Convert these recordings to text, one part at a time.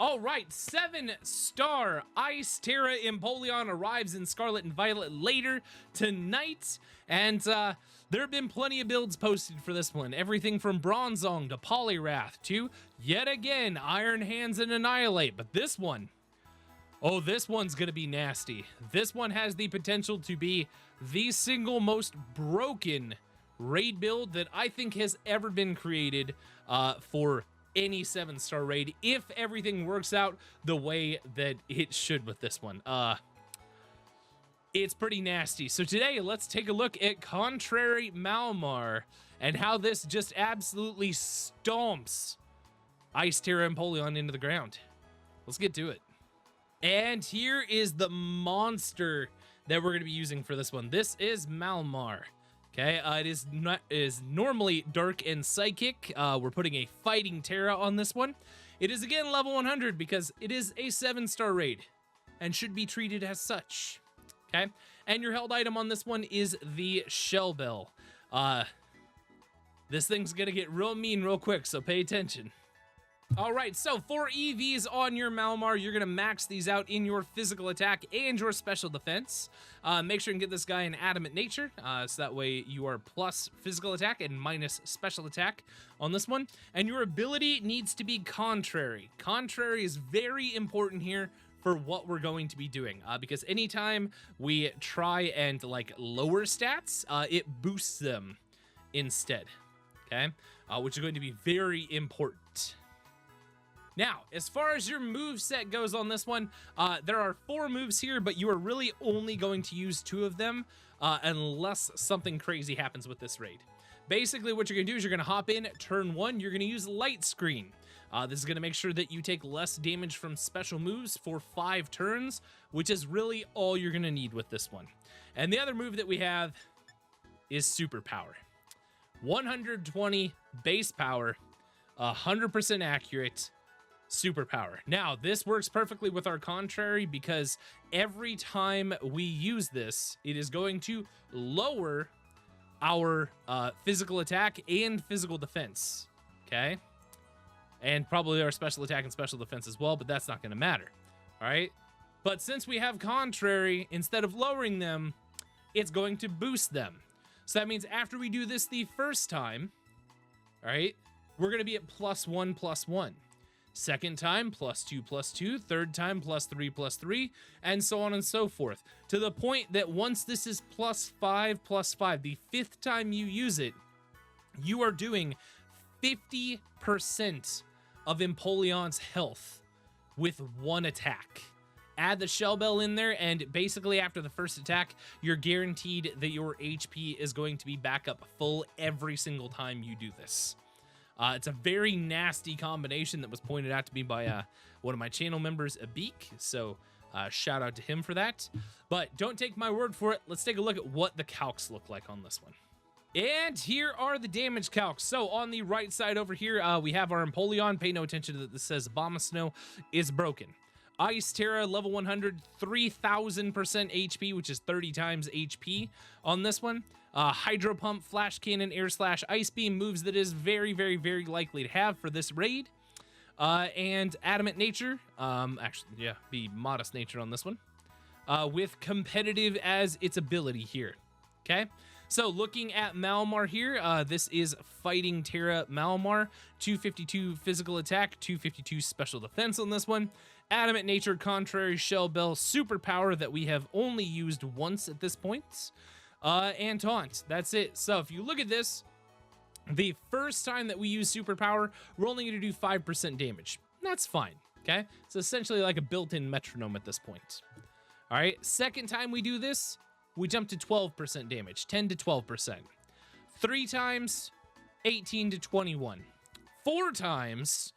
All right, 7-star Ice Tera Empoleon arrives in Scarlet and Violet later tonight, and there have been plenty of builds posted for this one. Everything from Bronzong to Poliwrath to, yet again, Iron Hands and Annihilate. But this one, oh, this one's gonna be nasty. This one has the potential to be the single most broken raid build that I think has ever been created for any 7-star raid, if everything works out the way that it should with this one. It's pretty nasty. So today, let's take a look at Contrary Malamar and how this just absolutely stomps Ice Tera Empoleon into the ground. Let's get to it. And here is the monster that we're going to be using for this one. This is Malamar. Okay, it is normally Dark and Psychic. We're putting a Fighting Tera on this one. It is again level 100 because it is a 7-star raid and should be treated as such. Okay, and your held item on this one is the Shell Bell. This thing's gonna get real mean real quick, so pay attention. All right, so for EVs on your Malamar, you're gonna max these out in your physical attack and your special defense. Make sure and get this guy in Adamant Nature, so that way you are plus physical attack and minus special attack on this one. And your ability needs to be Contrary. Contrary is very important here for what we're going to be doing, because anytime we try and like lower stats, it boosts them instead, okay? Which is going to be very important. Now, as far as your move set goes on this one, there are 4 moves here, but you are really only going to use 2 of them unless something crazy happens with this raid. Basically, what you're going to do is you're going to hop in, turn 1, you're going to use Light Screen. This is going to make sure that you take less damage from special moves for 5 turns, which is really all you're going to need with this one. And the other move that we have is Super Power. 120 base power, 100% accurate, superpower. Now, this works perfectly with our Contrary because every time we use this, it is going to lower our physical attack and physical defense, okay? And probably our special attack and special defense as well, but that's not going to matter, all right? But since we have Contrary, instead of lowering them, it's going to boost them. So that means after we do this the first time, all right, we're going to be at +1/+1. Second time, +2/+2, third time, +3/+3, and so on and so forth. To the point that once this is +5/+5, the 5th time you use it, you are doing 50% of Empoleon's health with 1 attack. Add the Shell Bell in there, and basically after the first attack, you're guaranteed that your HP is going to be back up full every single time you do this. It's a very nasty combination that was pointed out to me by one of my channel members, Abik, so shout out to him for that. But don't take my word for it. Let's take a look at what the calcs look like on this one. And here are the damage calcs. So on the right side over here, we have our Empoleon. Pay no attention that this says Abomasnow is broken. Ice Tera, level 100, 3,000% HP, which is 30 times HP on this one. Hydro Pump, Flash Cannon, Air Slash, Ice Beam, moves that is very, very, very likely to have for this raid. And Adamant Nature, actually, yeah, be Modest Nature on this one, with Competitive as its ability here. Okay, so looking at Malamar here, this is Fighting Tera Malamar, 252 physical attack, 252 special defense on this one. Adamant Nature, Contrary, Shell Bell, Superpower that we have only used once at this point, and Taunt. That's it. So if you look at this, the first time that we use Superpower, we're only going to do 5% damage. That's fine, okay? It's essentially like a built-in metronome at this point. All right, second time we do this, we jump to 12% damage, 10 to 12%. 3 times, 18 to 21. 4 times,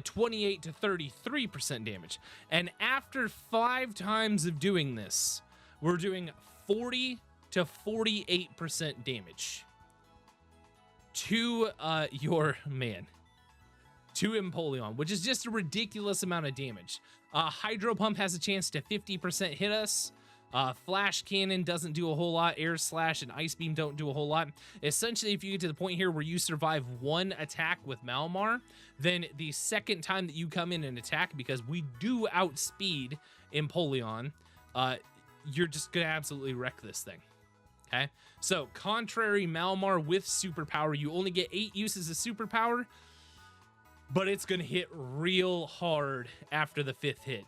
28 to 33% damage. And after 5 times of doing this, we're doing 40 to 48% damage to your man. To Empoleon, which is just a ridiculous amount of damage. Hydro Pump has a chance to 50% hit us. Flash Cannon doesn't do a whole lot. Air Slash and Ice Beam don't do a whole lot. Essentially, if you get to the point here where you survive one attack with Malamar, then the second time that you come in and attack, because we do outspeed Empoleon, you're just going to absolutely wreck this thing. Okay? So, contrary Malamar with Superpower, you only get 8 uses of Superpower, but it's going to hit real hard after the 5th hit,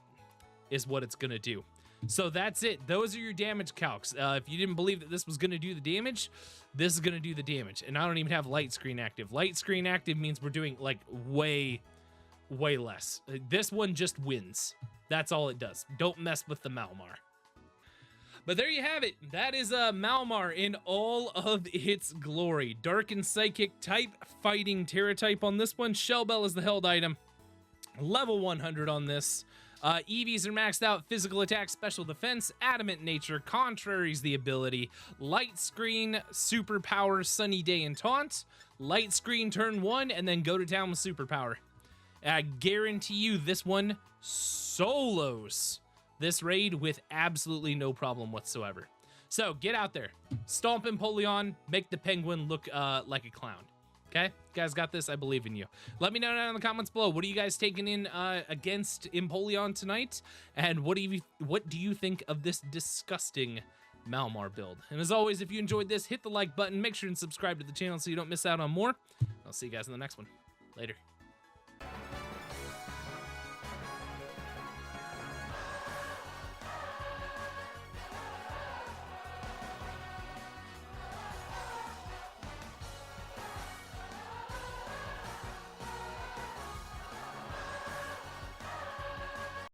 is what it's going to do. So that's it. Those are your damage calcs. If you didn't believe that this was going to do the damage, this is going to do the damage. And I don't even have light screen active. Light screen active means we're doing like way less. This one just wins. That's all it does. Don't mess with the Malamar. But there you have it. That is Malamar in all of its glory. Dark and Psychic type, fighting Terra type on this one. Shell Bell is the held item. Level 100 on this. EVs are maxed out. Physical attack, special defense, adamant nature, contraries the ability, light screen, superpower, sunny day and taunt, light screen turn 1, and then go to town with superpower. I guarantee you this one solos this raid with absolutely no problem whatsoever. So get out there, stomp Empoleon, make the penguin look like a clown. Okay, you guys got this. I believe in you. Let me know down in the comments below. What are you guys taking in against Empoleon tonight? And what do you think of this disgusting Malamar build? And as always, if you enjoyed this, hit the like button. Make sure and subscribe to the channel so you don't miss out on more. I'll see you guys in the next one. Later.